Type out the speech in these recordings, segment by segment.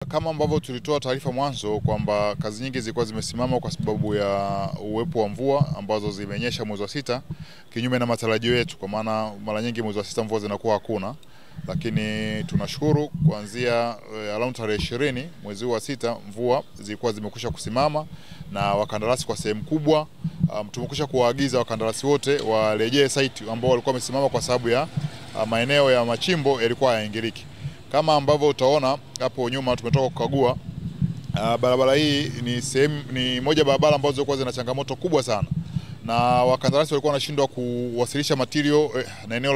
Kama ambavyo tulitoa taarifa mwanzo kwamba kazi nyingi zilikuwa zimesimama kwa sababu ya uwepo wa mvua ambazo zimenyesha mwezi wa 6 kinyume na matarajio yetu, kwa maana mara nyingi mwezi wa 6 mvua zinakuwa hakuna, lakini tunashukuru kuanzia around tarehe 20 mwezi wa 6 mvua zilikuwa zimekwisha kusimama na wakandarasi kwa sehemu kubwa tumekwisha kuwaagiza wakandarasi wote warejee site ambao walikuwa wamesimama kwa sababu ya maeneo ya machimbo yalikuwa hayaingiliki. Kama ambavyo utaona hapo nyuma tumetoka kukagua barabara hii ni moja barabara ambazo zilikuwa zina changamoto kubwa sana, na wakandarasi walikuwa wanashindwa kuwasilisha material na eneo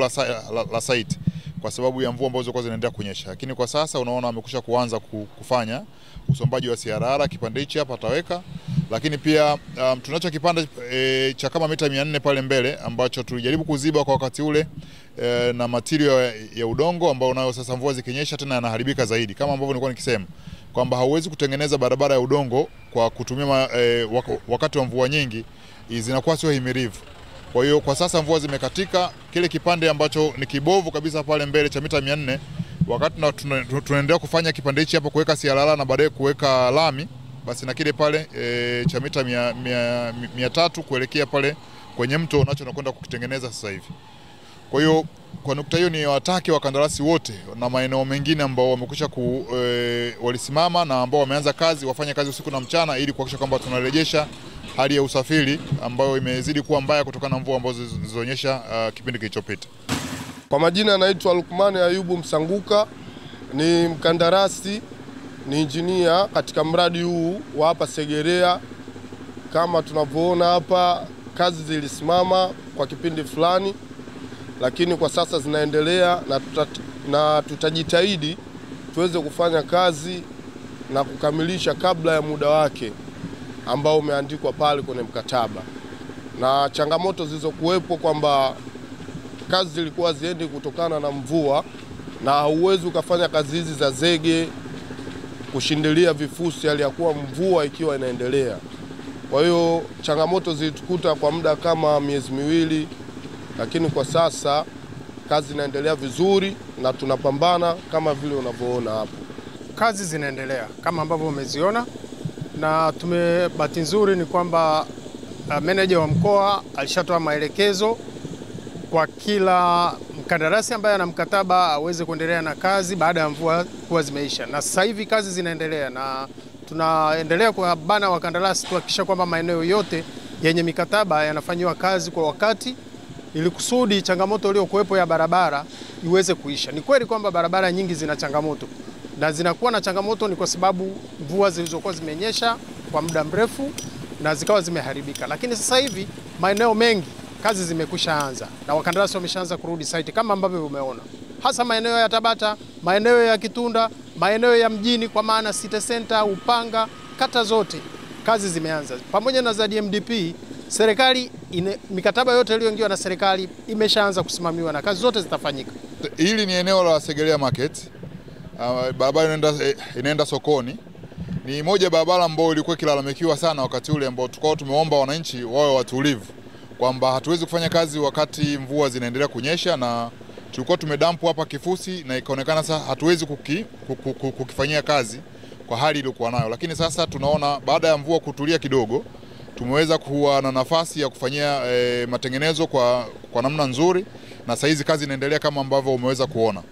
la site kwa sababu ya mvua ambazo zilikuwa zinaendelea kunyesha. Lakini kwa sasa unaona wamekwisha kuanza kufanya usombaji wa CRR kipande hichi hapa ataweka, lakini pia tunacho kipande cha kama mita 400 pale mbele ambacho tulijaribu kuziba kwa wakati ule na material ya udongo ambao nayo sasa mvua zikinyesha tena yanaharibika zaidi. Kama ambavyo nilikuwa nikisema kwamba hauwezi kutengeneza barabara ya udongo kwa kutumia wakati wa mvua nyingi, zinakuwa sio himilivu. Kwa hiyo kwa sasa mvua zimekatika, kile kipande ambacho ni kibovu kabisa pale mbele cha mita 400, wakati tunaendelea kufanya kipande hichi hapo kuweka CRR na baadaye kuweka lami, basi na kile pale cha mita 300 kuelekea pale kwenye mto unacho nakwenda kukitengeneza sasa hivi. Kwa hiyo kwa nukta hiyo ni wataki wakandarasi wote na maeneo mengine ambao wamekwisha walisimama na ambao wameanza kazi wafanye kazi usiku na mchana ili kuhakikisha kwamba tunarejesha hali ya usafiri ambayo imezidi kuwa mbaya kutokana na mvua ambazo zilizoonyesha kipindi kilichopita. Kwa majina anaitwa Lukman Ayubu Msanguka, ni mkandarasi, ni injinia katika mradi huu wa hapa Segerea. Kama tunavyoona hapa, kazi zilisimama kwa kipindi fulani, lakini kwa sasa zinaendelea na tutajitahidi tuweze kufanya kazi na kukamilisha kabla ya muda wake ambao umeandikwa pale kwenye mkataba. Na changamoto zilizokuwepo kwamba kazi zilikuwa ziendi kutokana na mvua, na hauwezi ukafanya kazi hizi za zege kushindilia vifusi hali ya kuwa mvua ikiwa inaendelea. Kwa hiyo changamoto zilitukuta kwa muda kama miezi miwili, lakini kwa sasa kazi inaendelea vizuri na tunapambana kama vile unavyoona hapo. Kazi zinaendelea kama ambavyo umeziona, na bahati nzuri ni kwamba meneja wa mkoa alishatoa maelekezo kwa kila mkandarasi ambaye ana mkataba aweze kuendelea na kazi baada ya mvua kuwa zimeisha. Na sasa hivi kazi zinaendelea na tunaendelea kuwabana wakandarasi kuhakikisha kwamba maeneo yote yenye mikataba yanafanywa kazi kwa wakati ili kusudi changamoto iliyokuwepo ya barabara iweze kuisha. Ni kweli kwamba barabara nyingi zina changamoto, na zinakuwa na changamoto ni kwa sababu mvua zilizokuwa zimenyesha kwa muda mrefu na zikawa zimeharibika. Lakini sasa hivi maeneo mengi kazi zimekwisha anza na wakandarasi wameshaanza kurudi site kama ambavyo umeona, hasa maeneo ya Tabata, maeneo ya Kitunda, maeneo ya mjini kwa maana City Center, Upanga, kata zote kazi zimeanza. Pamoja na ZMDP, serikali mikataba yote iliyoingiwa na serikali imeshaanza kusimamiwa na kazi zote zitafanyika. Hili ni eneo la Segerea Market. Barabara inaenda sokoni. Ni moja barabara ambayo ilikuwa kilalamikiwa sana wakati ule ambao tukao tumeomba wananchi wawe watulivu kwamba hatuwezi kufanya kazi wakati mvua zinaendelea kunyesha, na tulikuwa tumedampu hapa kifusi na ikaonekana sasa hatuwezi kukifanyia kazi kwa hali iliyokuwa nayo. Lakini sasa tunaona baada ya mvua kutulia kidogo tumeweza kuwa na nafasi ya kufanyia matengenezo kwa namna nzuri, na sasa hizi kazi inaendelea kama ambavyo umeweza kuona.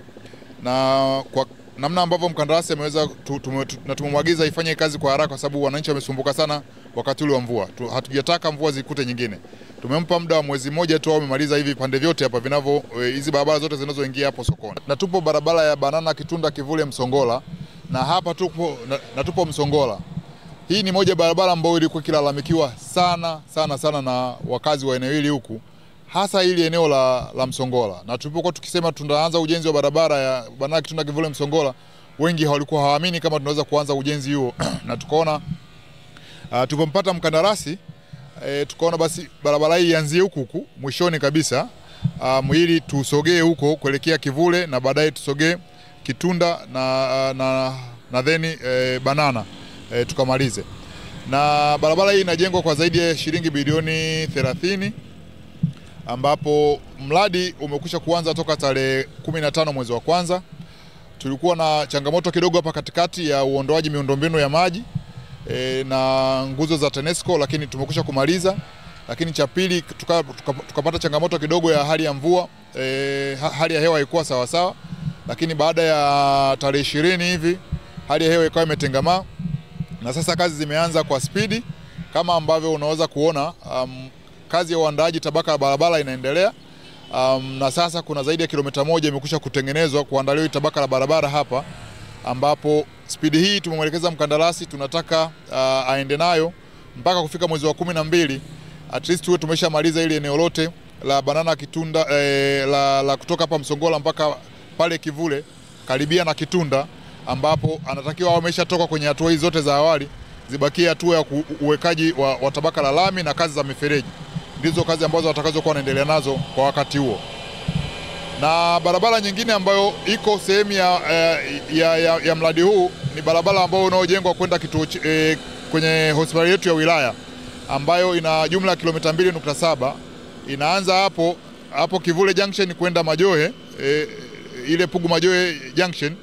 Na kwa namna ambavyo mkandarasi ameweza tumemwagiza ifanye kazi kwa haraka kwa sababu wananchi wamesumbuka sana wakati ule wa mvua. Hatujataka mvua zikute nyingine. Tumempa muda wa mwezi mmoja tu amemaliza hivi pande vyote hapa vinavyo hizi barabara zote zinazoingia hapo sokoni. Na tupo barabara ya Banana Kitunda Kivule Msongola, na hapa tupo Msongola. Hii ni moja barabara ambayo ilikuwa kilalamikiwa sana na wakazi wa eneo hili huku, hasa hili eneo la Msongola. Na tulipokuwa tukisema tunaanza ujenzi wa barabara ya Banana Kitunda Kivule Msongola, wengi walikuwa hawaamini kama tunaweza kuanza ujenzi huo. Na tukaona tupompata mkandarasi tukaona basi barabara hii ianzie huku mwishoni kabisa, ili tusogee huko kuelekea Kivule na baadaye tusogee Kitunda na then Banana tukamalize. Na barabara hii inajengwa kwa zaidi ya shilingi bilioni 30, ambapo mradi umekwisha kuanza toka tarehe 15 mwezi wa kwanza. tulikuwa na changamoto kidogo hapa katikati ya uondoaji miundombinu ya maji na nguzo za TANESCO, lakini tumekwisha kumaliza. Lakini cha pili tukapata changamoto kidogo ya hali ya mvua, hali ya hewa haikuwa sawa sawa, lakini baada ya tarehe 20 hivi hali ya hewa ikawa imetengamaa na sasa kazi zimeanza kwa spidi kama ambavyo unaweza kuona. Kazi ya uandaaji tabaka la barabara inaendelea, na sasa kuna zaidi ya kilomita 1 imekwisha kutengenezwa kuandaliwa tabaka la barabara hapa, ambapo spidi hii tumemwelekeza mkandarasi, tunataka aende nayo mpaka kufika mwezi wa 12, at least tuwe tumeshamaliza ile eneo lote la Banana Kitunda, la kutoka hapa Msongola mpaka pale Kivule karibia na Kitunda, ambapo anatakiwa ameshatoka kwenye hatua hizo zote za awali, zibakie hatua ya uwekaji wa tabaka la lami na kazi za mifereji. Ndizo kazi ambazo watakazokuwa wanaendelea nazo kwa wakati huo. Na barabara nyingine ambayo iko sehemu ya mradi huu ni barabara ambayo unaojengwa kwenda kituo kwenye hospitali yetu ya wilaya, ambayo ina jumla ya kilomita 2.7. Inaanza hapo Kivule Junction kwenda Majohe, ile Pugu Majohe Junction,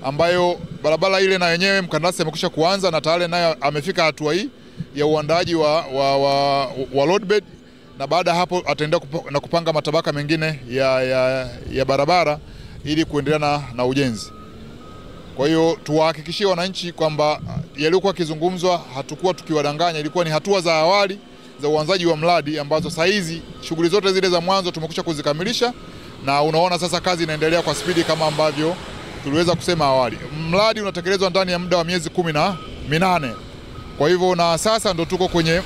ambayo barabara ile na yenyewe mkandarasi amekwisha kuanza na tayari naye amefika hatua hii ya uandaaji wa road bed, na baada hapo ataendelea na kupanga matabaka mengine ya barabara ili kuendelea na ujenzi. Kwa hiyo tuwahakikishie wananchi kwamba yaliokuwa kizungumzwa hatakuwa tukiwadanganya, ilikuwa ni hatua za awali za uanzaji wa mradi ambazo saa hizi shughuli zote zile za mwanzo tumekwisha kuzikamilisha, na unaona sasa kazi inaendelea kwa spidi kama ambavyo tuliweza kusema awali. Mradi unatekelezwa ndani ya muda wa miezi 18. Kwa hivyo na sasa ndo tuko kwenye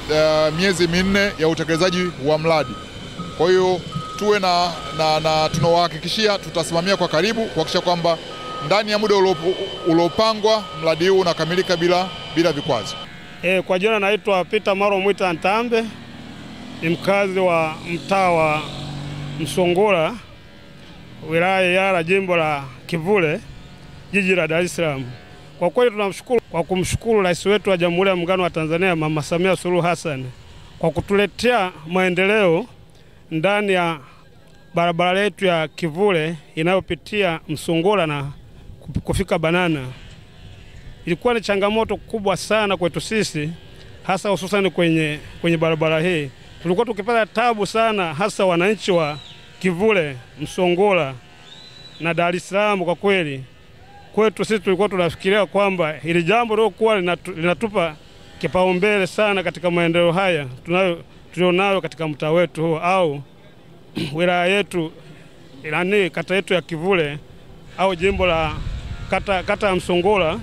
miezi 4 ya utekelezaji wa mradi. Kwa hiyo tuwe na tunawahakikishia tutasimamia kwa karibu kuhakikisha kwamba ndani ya muda uliopangwa mradi huu unakamilika bila vikwazo. Kwa jina naitwa Peter Maro Mwita Ntambe, ni mkazi wa mtaa wa Msongola, wilaya ya Yara, jimbo la Kivule, jiji la Dar es Salaam. Kwa kweli tunamshukuru kwa kumshukuru Rais wetu wa Jamhuri ya Muungano wa Tanzania Mama Samia Suluhu Hassan kwa kutuletea maendeleo ndani ya barabara yetu ya Kivule inayopitia Msongola na kufika Banana. Ilikuwa ni changamoto kubwa sana kwetu sisi, hasa hususan kwenye barabara hii. Tulikuwa tukipata tabu sana, hasa wananchi wa Kivule, Msongola na Dar es Salaam. Kwa kweli kwetu sisi tulikuwa tunafikiria kwamba hili jambo lilokuwa linatupa kipaumbele sana katika maendeleo haya tulionayo katika mtaa wetu huo au wilaya yetu, kata yetu ya Kivule au jimbo la kata ya Msongola,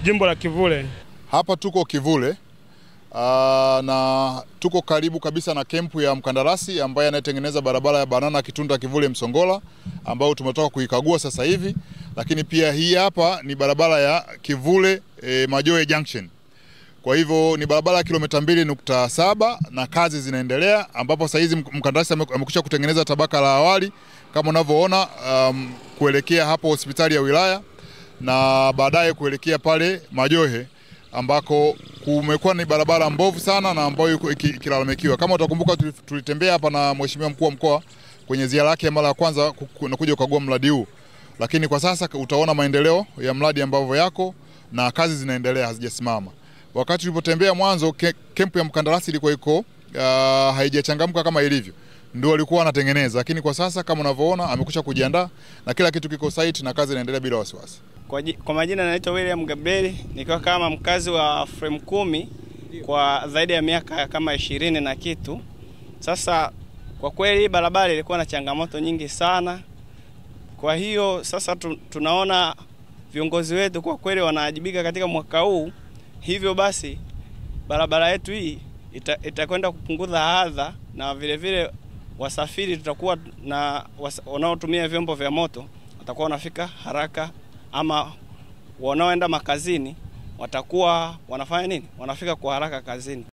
jimbo la Kivule. Hapa tuko Kivule na tuko karibu kabisa na kempu ya mkandarasi ambaye anatengeneza barabara ya Banana Kitunda Kivule Msongola, ambayo tumetoka kuikagua sasa hivi. Lakini pia hii hapa ni barabara ya Kivule Majohe Junction. Kwa hivyo ni barabara ya kilomita 2.7 na kazi zinaendelea, ambapo sasa hizi mkandarasi amekwisha kutengeneza tabaka la awali kama unavyoona, kuelekea hapo hospitali ya wilaya na baadaye kuelekea pale Majohe, ambako kumekuwa ni barabara mbovu sana na ambayo ikilalamikiwa. Kama utakumbuka tulitembea hapa na Mheshimiwa Mkuu wa Mkoa kwenye ziara yake mara ya kwanza kuja kukagua mradi huu. Lakini kwa sasa utaona maendeleo ya mradi ambavyo yako na kazi zinaendelea, hazijasimama. Wakati tulipotembea mwanzo, kempu ya mkandarasi ilikuwa iko haijachangamka kama ilivyo, ndio walikuwa wanatengeneza, lakini kwa sasa kama unavyoona amekwisha kujiandaa na kila kitu kiko site na kazi inaendelea bila wasiwasi. Kwa majina naitwa William Gabriel, nikiwa kama mkazi wa frame 10 kwa zaidi ya miaka kama 20 na kitu. Sasa kwa kweli barabara ilikuwa na changamoto nyingi sana. Kwa hiyo sasa tunaona viongozi wetu kwa kweli wanaajibika katika mwaka huu. Hivyo basi barabara yetu hii itakwenda kupunguza adha, na vile vile wasafiri tutakuwa na wanaotumia vyombo vya moto watakuwa wanafika haraka, ama wanaoenda makazini watakuwa wanafanya nini? Wanafika kwa haraka kazini.